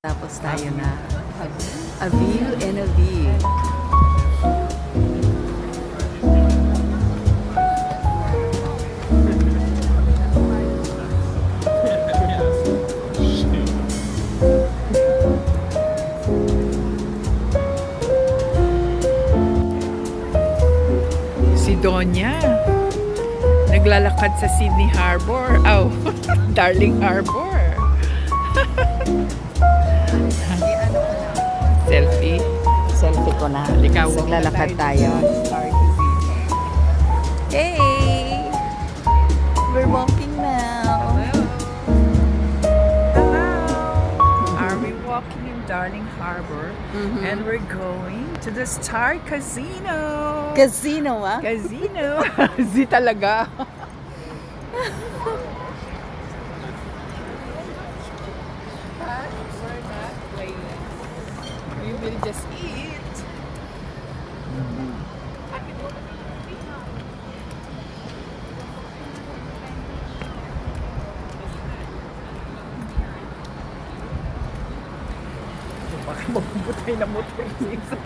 Tapos tayo na a view and a view. Si Donya naglalakad sa Sydney Harbor. Oh, Darling Harbor. Selfie. Selfie ko na. Halika, walk na Naglalakad tayo. Star Casino. Hey! We're walking now. Hello. Are we walking in Darling Harbor? Mhm. And we're going to the Star Casino. Casino, ah? Casino. Z talaga. We will just eat. Baka mabubutay na motor yung isa.